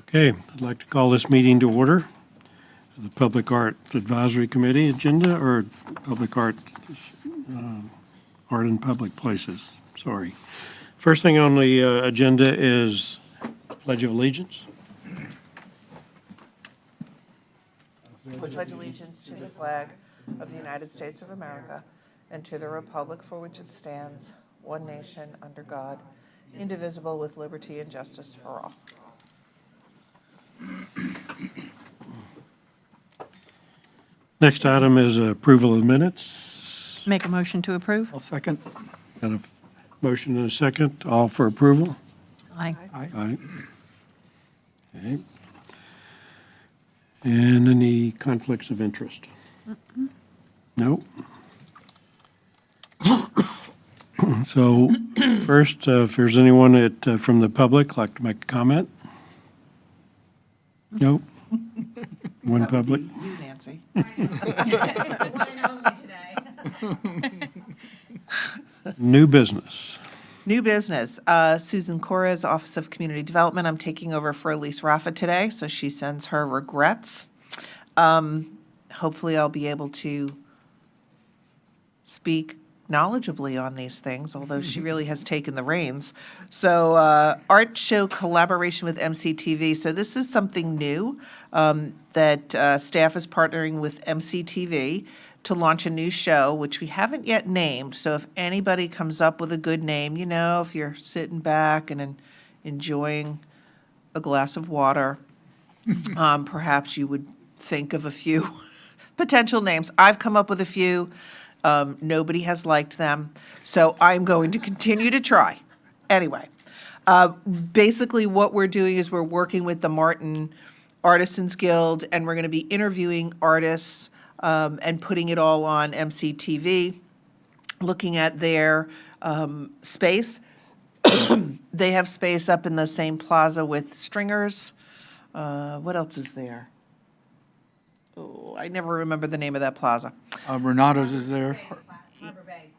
Okay, I'd like to call this meeting to order. The Public Art Advisory Committee agenda, or Public Art, Art in Public Places, sorry. First thing on the agenda is Pledge of Allegiance. I pledge allegiance to the flag of the United States of America and to the republic for which it stands, one nation, under God, indivisible, with liberty and justice for all. Next item is approval of minutes. Make a motion to approve? I'll second. Got a motion and a second, all for approval? Aye. Aye. Okay. And any conflicts of interest? No? So first, if there's anyone from the public like to make a comment? Nope. One That would be public? You, Nancy. New business. New business, Susan Corres, Office of Community Development. I'm taking over for Elise Rafa today, so she sends her regrets. Hopefully I'll be able to speak knowledgeably on these things, although she really has taken the reins. So art show collaboration with MCTV. So this is something new that staff is partnering with MCTV to launch a new show, which we haven't yet named. So if anybody comes up with a good name, if you're sitting back and enjoying a glass of water, perhaps you would think of a few potential names. I've come up with a few. Nobody has liked them, so I'm going to continue to try. Anyway, basically what we're doing is we're working with the Martin Artisans Guild, and we're going to be interviewing artists and putting it all on MCTV, looking at their space. They have space up in the same plaza with Stringers. What else is there? Oh, I never remember the name of that plaza. Renato's is there.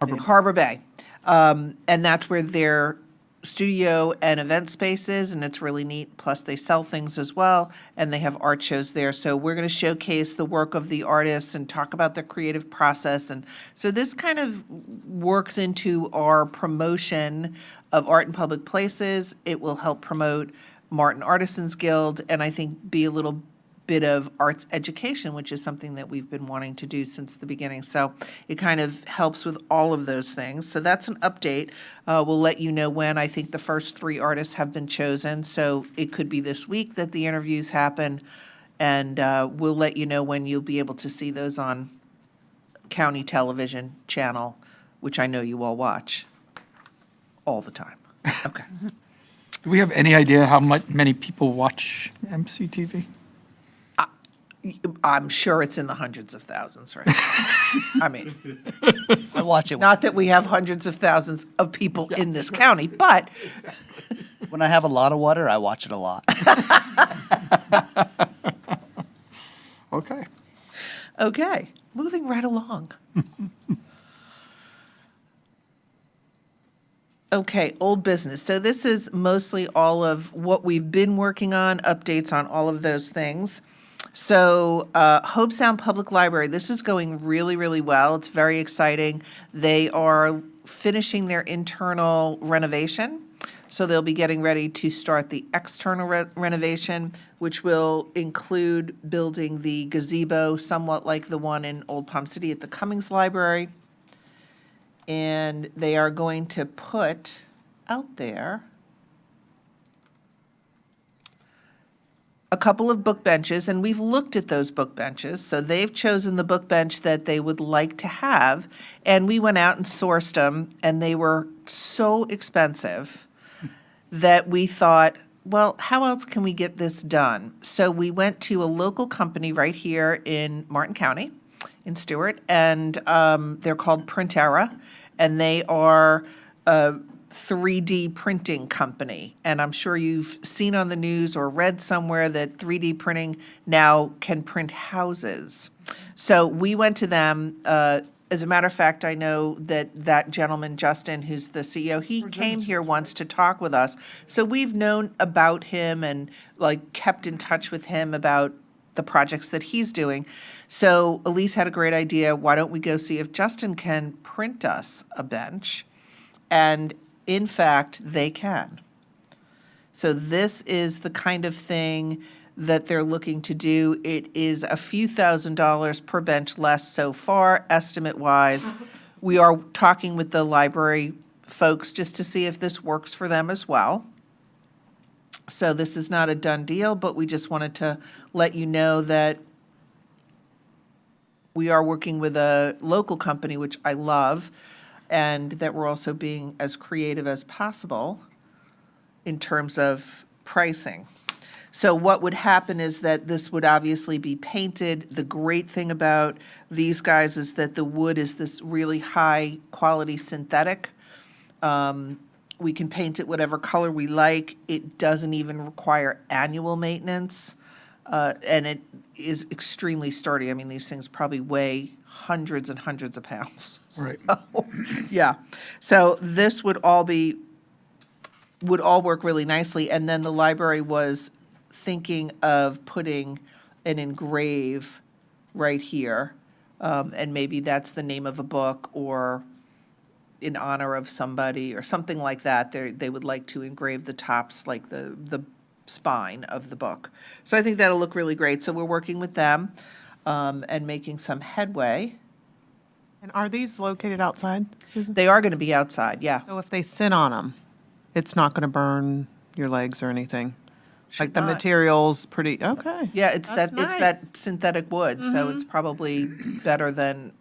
Harbor Bay. And that's where their studio and event space is, and it's really neat. Plus, they sell things as well, and they have art shows there. So we're going to showcase the work of the artists and talk about their creative process. And so this kind of works into our promotion of art in public places. It will help promote Martin Artisans Guild, and I think be a little bit of arts education, which is something that we've been wanting to do since the beginning. So it kind of helps with all of those things. So that's an update. We'll let you know when. I think the first 3 artists have been chosen, so it could be this week that the interviews happen, and we'll let you know when you'll be able to see those on county television channel, which I know you all watch all the time. Okay. Do we have any idea how many people watch MCTV? I'm sure it's in the hundreds of thousands, right? I mean, I watch it not that we have hundreds of thousands of people in this county, but when I have a lot of water. I watch it a lot. Okay. okay, moving right along. Okay, old business. So this is mostly all of what we've been working on, updates on all of those things. So Hope Sound Public Library, this is going really, really well. It's very exciting. They are finishing their internal renovation, so they'll be getting ready to start the external renovation, which will include building the gazebo, somewhat like the one in Old Palm City at the Cummings Library. And they are going to put out there a couple of book benches, and we've looked at those book benches. So they've chosen the book bench that they would like to have, and we went out and sourced them, and they were so expensive that we thought, well, how else can we get this done? So we went to a local company right here in Martin County, in Stewart, and they're called Printera, and they are 3D printing company. And I'm sure you've seen on the news or read somewhere that 3D printing now can print houses. So we went to them. As a matter of fact, I know that that gentleman, Justin, who's the CEO, he came here once to talk with us. So we've known about him and like kept in touch with him about the projects that he's doing. So Elise had a great idea. Why don't we go see if Justin can print us a bench? And in fact, they can. So this is the kind of thing that they're looking to do. It is a few $1,000s per bench less so far, estimate-wise. We are talking with the library folks just to see if this works for them as well. So this is not a done deal, but we just wanted to let you know that we are working with a local company, which I love, and that we're also being as creative as possible in terms of pricing. So what would happen is that this would obviously be painted. The great thing about these guys is that the wood is this really high-quality synthetic. We can paint it whatever color we like. It doesn't even require annual maintenance, and it is extremely sturdy. I mean, these things probably weigh hundreds and hundreds of pounds. Right. So, yeah. So this would all work really nicely. And then the library was thinking of putting an engrave right here. And maybe that's the name of a book or in honor of somebody or something like that. They would like to engrave the tops, like the spine of the book. So I think that'll look really great. So we're working with them and making some headway. And are these located outside, Susan? They are going to be outside, yeah. So if they sit on them, it's not going to burn your legs or anything? Like the not. material's pretty, okay. Yeah, it's That's that, it's that nice. synthetic wood, so it's probably better than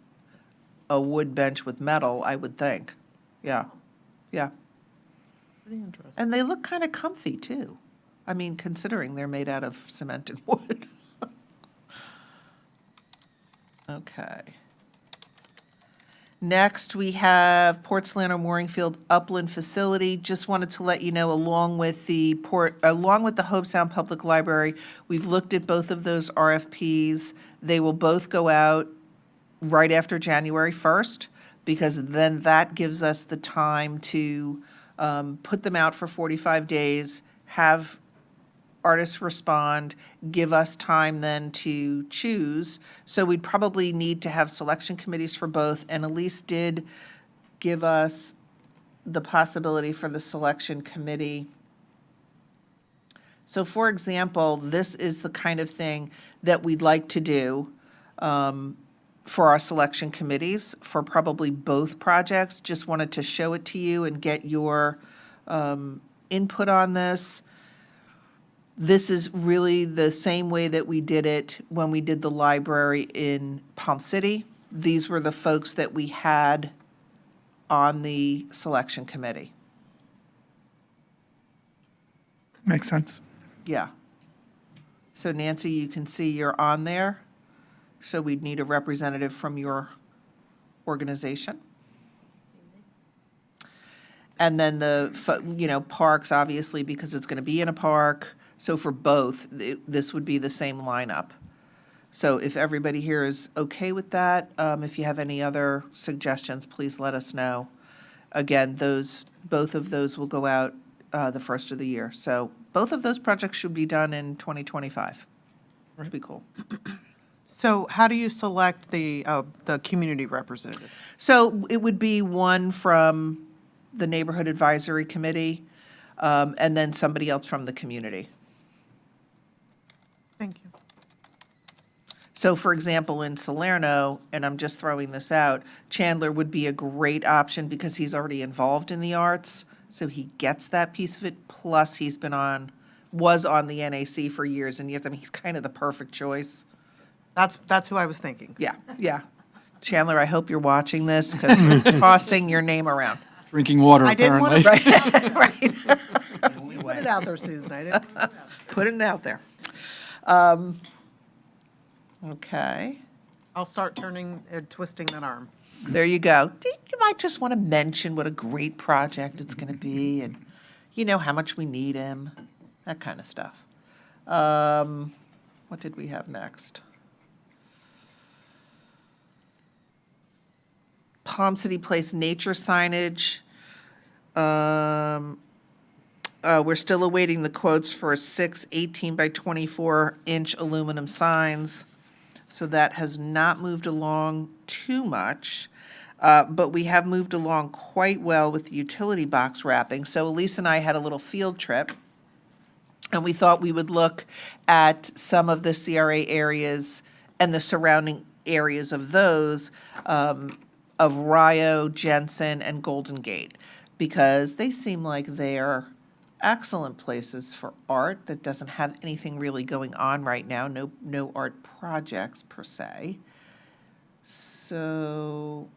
a wood bench with metal, I would think. Yeah, yeah. Pretty interesting. And they look kind of comfy, too. I mean, considering they're made out of cemented wood. Okay. Next, we have Port Salerno Mooringfield Upland Facility. Just wanted to let you know, along with the Hobe Sound Public Library, we've looked at both of those RFPs. They will both go out right after January 1st, because then that gives us the time to put them out for 45 days, have artists respond, give us time then to choose. So we'd probably need to have selection committees for both, and Elise did give us the possibility for the selection committee. So for example, this is the kind of thing that we'd like to do for our selection committees for probably both projects. Just wanted to show it to you and get your input on this. This is really the same way that we did it when we did the library in Palm City. These were the folks that we had on the selection committee. Makes sense. Yeah. So Nancy, you can see you're on there. So we'd need a representative from your organization. And then parks, obviously, because it's going to be in a park. So for both, this would be the same lineup. So if everybody here is okay with that, if you have any other suggestions, please let us know. Again, both of those will go out the first of the year. So both of those projects should be done in 2025. That'd be cool. So how do you select the community representative? So it would be one from the Neighborhood Advisory Committee, and then somebody else from the community. Thank you. So for example, in Salerno, and I'm just throwing this out, Chandler would be a great option because he's already involved in the arts, so he gets that piece of it, plus he's was on the NAC for years and years. I mean, he's kind of the perfect choice. That's who I was thinking. Yeah, yeah. Chandler, I hope you're watching this, because we're tossing your name around. Drinking water, I didn't want apparently. to, right. Put it out there, Susan. I didn't. Putting it out there. Okay, I'll start twisting that arm. there you go. You might just want to mention what a great project it's going to be, and how much we need him, that kind of stuff. What did we have next? Palm City Place nature signage. We're still awaiting the quotes for 6 18 by 24-inch aluminum signs. So that has not moved along too much. But we have moved along quite well with the utility box wrapping. So Elise and I had a little field trip, and we thought we would look at some of the CRA areas and the surrounding areas of those, of Rio, Jensen, and Golden Gate, because they seem like they're excellent places for art that doesn't have anything really going on right now, no art projects per se. So,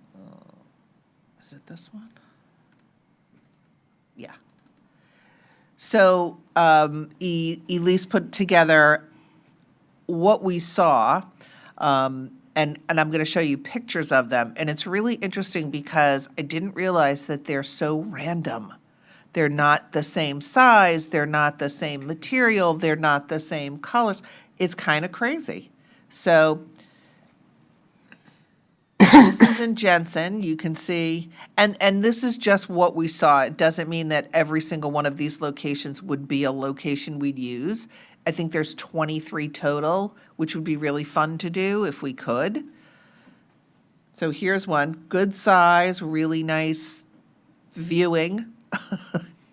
is it this one? Yeah. So Elise put together what we saw, and I'm going to show you pictures of them. And it's really interesting because I didn't realize that they're so random. They're not the same size, they're not the same material, they're not the same colors. It's kind of crazy. So this is in Jensen, you can see, and this is just what we saw. It doesn't mean that every single one of these locations would be a location we'd use. I think there's 23 total, which would be really fun to do if we could. So here's one, good size, really nice viewing,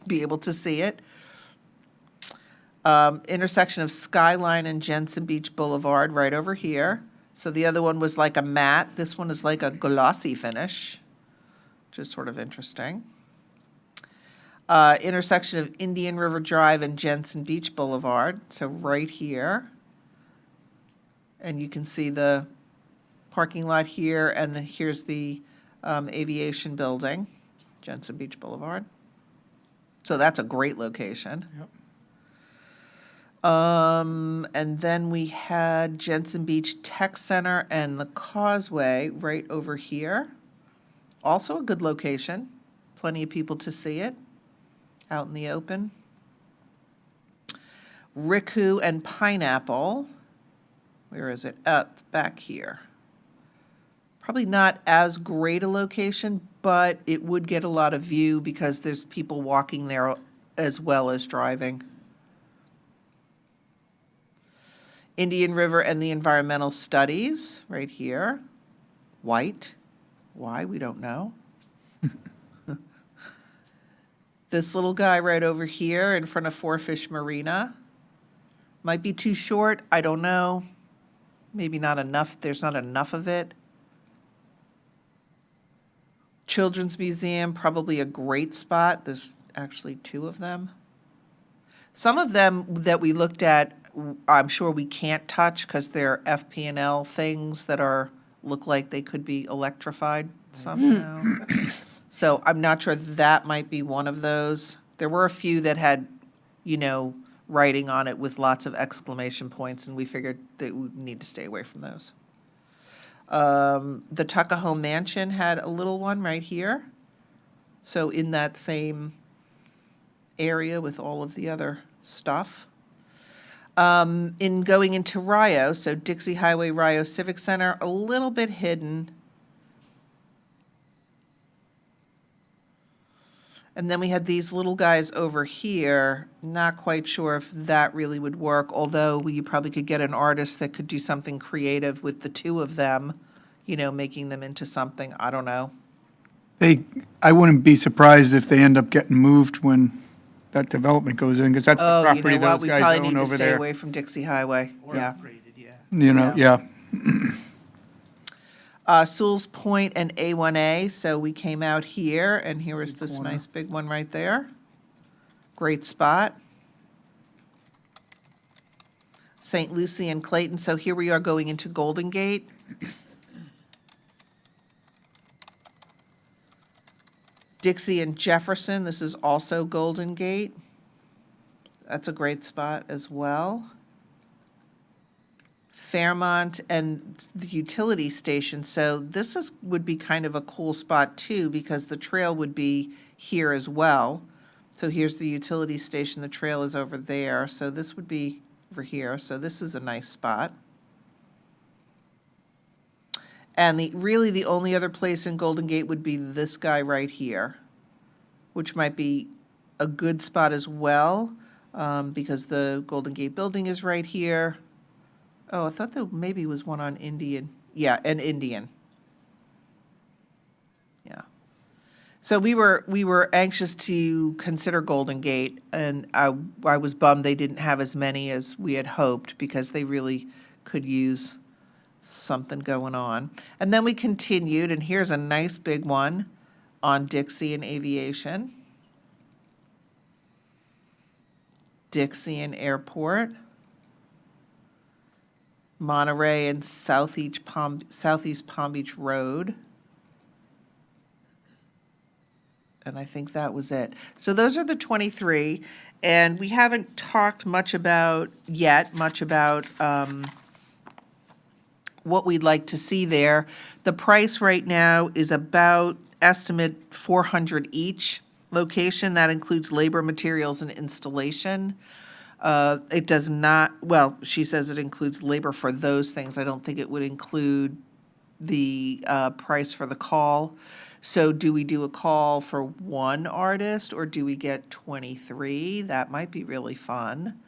be able to see it. Intersection of Skyline and Jensen Beach Boulevard right over here. So the other one was like a matte. This one is like a glossy finish, which is sort of interesting. Intersection of Indian River Drive and Jensen Beach Boulevard. So right here. And you can see the parking lot here, and then here's the aviation building, Jensen Beach Boulevard. So that's a great location. Yep. And then we had Jensen Beach Tech Center and the Causeway right over here. Also a good location. Plenty of people to see it out in the open. Riku and Pineapple. Where is it? It's back here. Probably not as great a location, but it would get a lot of view because there's people walking there as well as driving. Indian River and the Environmental Studies, right here. White. Why? We don't know. This little guy right over here in front of Four Fish Marina. Might be too short, I don't know. Maybe not enough, there's not enough of it. Children's Museum, probably a great spot. There's actually 2 of them. Some of them that we looked at, I'm sure we can't touch because they're FP&L things that look like they could be electrified somehow. So I'm not sure that might be one of those. There were a few that had, writing on it with lots of exclamation points, and we figured that we need to stay away from those. The Tuckahoe Mansion had a little one right here. So in that same area with all of the other stuff. In going into Rio, so Dixie Highway Rio Civic Center, a little bit hidden. And then we had these little guys over here, not quite sure if that really would work, although you probably could get an artist that could do something creative with the 2 of them, making them into something, I don't know. I wouldn't be surprised if they end up getting moved when that development goes in, because that's the Oh, you property know what, those we guys probably own need to over stay there. away from Dixie Highway, yeah. Yeah. Sewell's Point and A1A, so we came out here, and here is this corner. nice big one right there. Great spot. St. Lucie and Clayton, so here we are going into Golden Gate. Dixie and Jefferson, this is also Golden Gate. That's a great spot as well. Fairmont and the utility station, so this would be kind of a cool spot too, because the trail would be here as well. So here's the utility station, the trail is over there, so this would be over here, so this is a nice spot. And really the only other place in Golden Gate would be this guy right here, which might be a good spot as well, because the Golden Gate building is right here. Oh, I thought there maybe was one on Indian. Yeah, and Indian. Yeah. So we were anxious to consider Golden Gate, and I was bummed they didn't have as many as we had hoped, because they really could use something going on. And then we continued, and here's a nice big one on Dixie and Aviation. Dixie and Airport. Monterey and Southeast Palm Beach Road. And I think that was it. So those are the 23, and we haven't talked much about what we'd like to see there. The price right now is about estimate 400 each location. That includes labor, materials, and installation. It does not, well, she says it includes labor for those things. I don't think it would include the price for the call. So do we do a call for one artist, or do we get 23? That might be really fun.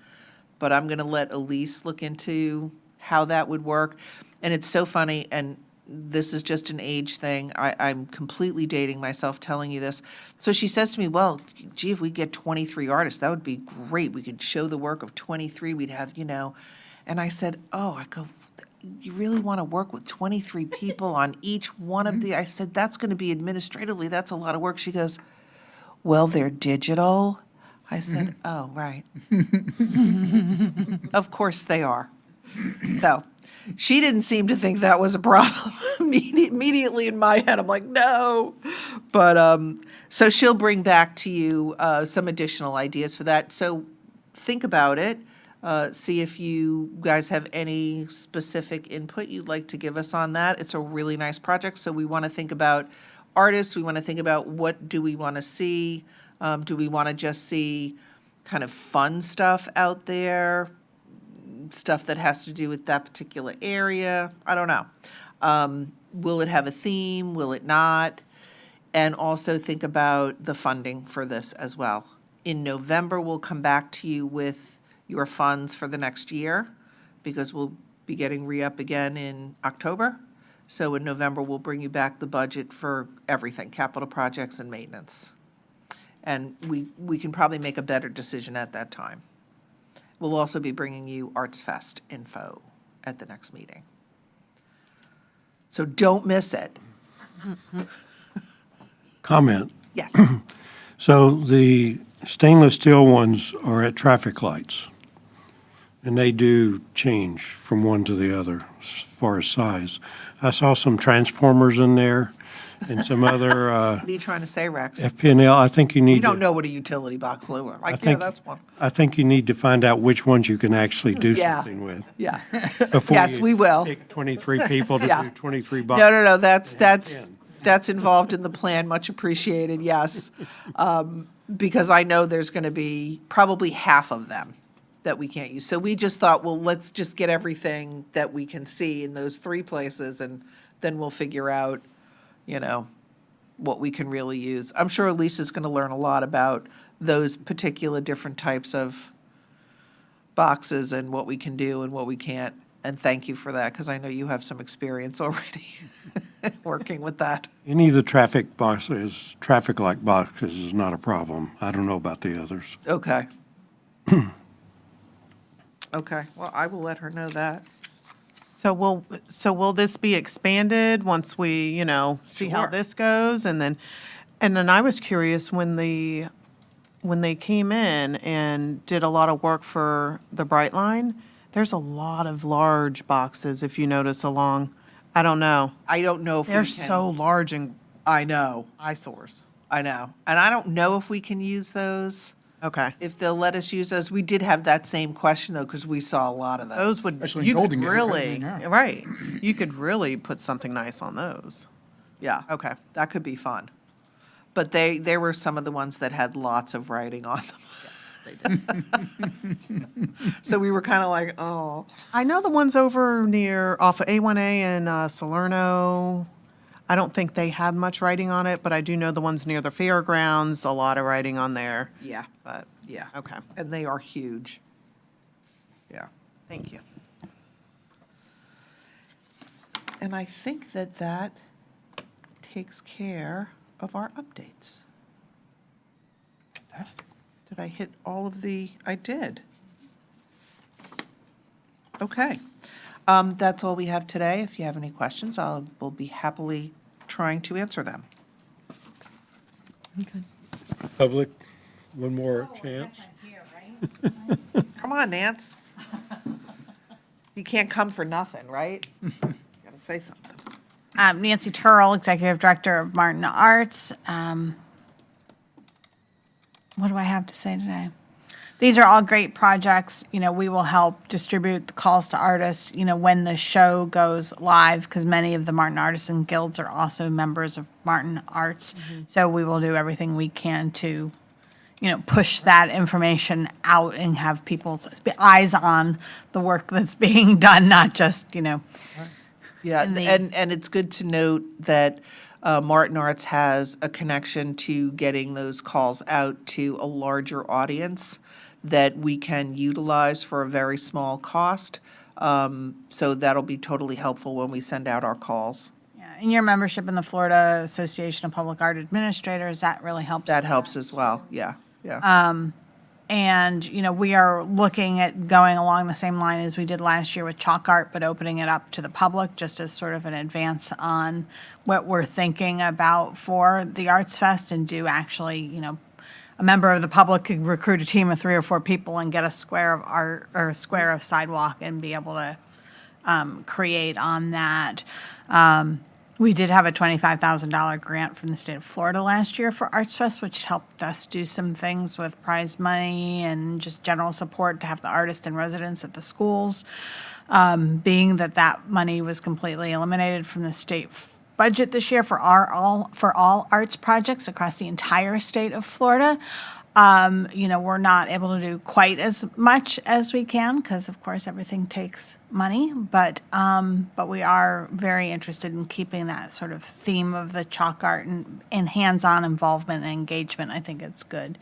But I'm going to let Elise look into how that would work. And it's so funny, and this is just an age thing. I'm completely dating myself telling you this. So she says to me, well, gee, if we get 23 artists, that would be great. We could show the work of 23. We'd have, And I said, I go, you really want to work with 23 people on each one of the, I said, that's going to be administratively, that's a lot of work. She goes, well, they're digital. I said, oh, right. Of course they are. So she didn't seem to think that was a problem. Immediately in my head, I'm like, no. But so she'll bring back to you some additional ideas for that. So think about it. See if you guys have any specific input you'd like to give us on that. It's a really nice project, so we want to think about artists. We want to think about what do we want to see. Do we want to just see kind of fun stuff out there, stuff that has to do with that particular area? I don't know. Will it have a theme? Will it not? And also think about the funding for this as well. In November, we'll come back to you with your funds for the next year, because we'll be getting re-up again in October. So in November, we'll bring you back the budget for everything, capital projects and maintenance. And we can probably make a better decision at that time. We'll also be bringing you Arts Fest info at the next meeting. So don't miss it. Comment. Yes. So the stainless steel ones are at traffic lights, and they do change from one to the other as far as size. I saw some transformers in there and some other What are you trying to say, Rex? FPNL. I think you need You don't to, know what a utility box looks like. I Yeah, think- that's one. I think you need to find out which ones you can actually do Yeah. something with. Yeah. before Yes, you we will. Pick 23 people to Yeah. do 23 boxes. No, that's involved in the plan, much appreciated, yes. Because I know there's going to be probably half of them that we can't use. So we just thought, well, let's just get everything that we can see in those three places, and then we'll figure out, what we can really use. I'm sure Lisa's going to learn a lot about those particular different types of boxes and what we can do and what we can't. And thank you for that, because I know you have some experience already working with that. Any of the traffic light boxes is not a problem. I don't know about the others. Okay. Okay, well, I will let her know that. So will this be expanded once we, see how Sure. this goes? And then I was curious, when they came in and did a lot of work for the Brightline, there's a lot of large boxes, if you notice along, I don't know. I don't know if we They're can. so large and I know, eyesores. I know. And I don't know if we can use those, Okay. if they'll let us use those. We did have that same question, though, because we saw a lot of those. Those would, Especially in you could Golden Gate, really, yeah. right, you could really put something nice on those. Yeah. Okay. That could be fun. But they were some of the ones that had lots of writing on them. They did. So we were kind of like, oh. I know the ones over near, off of A1A and Salerno, I don't think they had much writing on it, but I do know the ones near the fairgrounds, a lot of writing on there. Yeah, But, yeah. okay, And they are huge. Yeah. thank you. And I think that that takes care of our updates. Did I hit all of the, I did. Okay. That's all we have today. If you have any questions, we'll be happily trying to answer them. Public, one more chance. Come on, Nance. You can't come for nothing, right? Gotta say something. Nancy Turl, Executive Director of Martin Arts. What do I have to say today? These are all great projects. You know, we will help distribute the calls to artists, you know, when the show goes live, because many of the Martin Artisan Guilds are also members of Martin Arts. So we will do everything we can to, you know, push that information out and have people's eyes on the work that's being done, not just, you know, Yeah, And the- and it's good to note that Martin Arts has a connection to getting those calls out to a larger audience that we can utilize for a very small cost. So that'll be totally helpful when we send out our calls. yeah, and your membership in the Florida Association of Public Art Administrators, that really helps. That with helps as well, yeah, yeah. And, you know, we are looking at going along the same line as we did last year with chalk art, but opening it up to the public just as sort of an advance on what we're thinking about for the Arts Fest, and do actually, you know, a member of the public could recruit a team of 3 or 4 people and get a square of art or a square of sidewalk and be able to create on that. We did have a $25,000 grant from the state of Florida last year for Arts Fest, which helped us do some things with prize money and just general support to have the artists and residents at the schools. Being that that money was completely eliminated from the state budget this year for all arts projects across the entire state of Florida. You know, we're not able to do quite as much as we can because, of course, everything takes money. But we are very interested in keeping that sort of theme of the chalk art and hands-on involvement and engagement. I think it's good.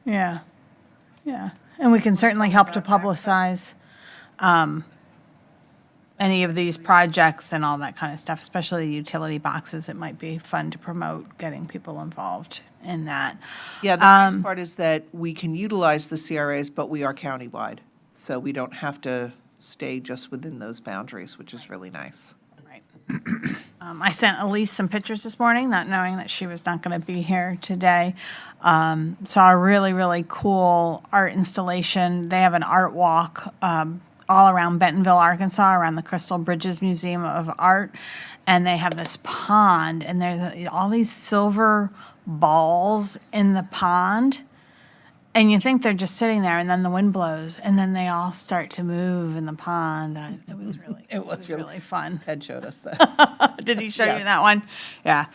Yeah, yeah, and we can certainly help to publicize any of these projects and all that kind of stuff, especially the utility boxes. It might be fun to promote getting people involved in that. Yeah, the nice part is that we can utilize the CRAs, but we are countywide. So we don't have to stay just within those boundaries, which is really nice. Right. I sent Elise some pictures this morning, not knowing that she was not going to be here today. Saw a really, really cool art installation. They have an art walk all around Bentonville, Arkansas, around the Crystal Bridges Museum of Art. And they have this pond, and there's all these silver balls in the pond. And you think they're just sitting there, and then the wind blows, and then they all start to move in the pond. It was really, it was really fun. Ted showed us that. Did he show you Yes. that one? Yeah.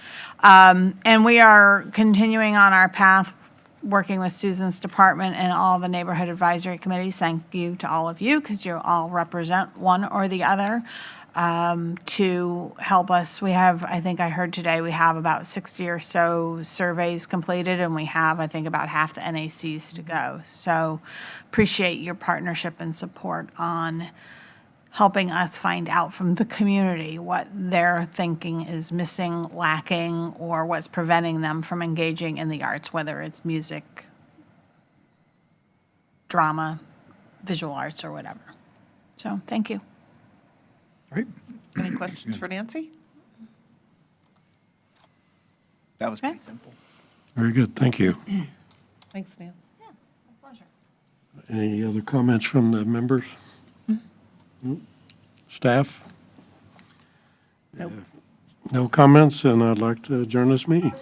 And we are continuing on our path, working with Susan's department and all the neighborhood advisory committees. Thank you to all of you, because you all represent one or the other, to help us. We have, I think I heard today, we have about 60 or so surveys completed, and we have, I think, about half the NACs to go. So appreciate your partnership and support on helping us find out from the community what they're thinking is missing, lacking, or what's preventing them from engaging in the arts, whether it's music, drama, visual arts, or whatever. So, thank you. Right? Any questions for Nancy? That was pretty Okay. simple. Very good, thank you. Thanks, Nan. Any other comments from the members? Staff? Nope. No comments, and I'd like to adjourn this meeting.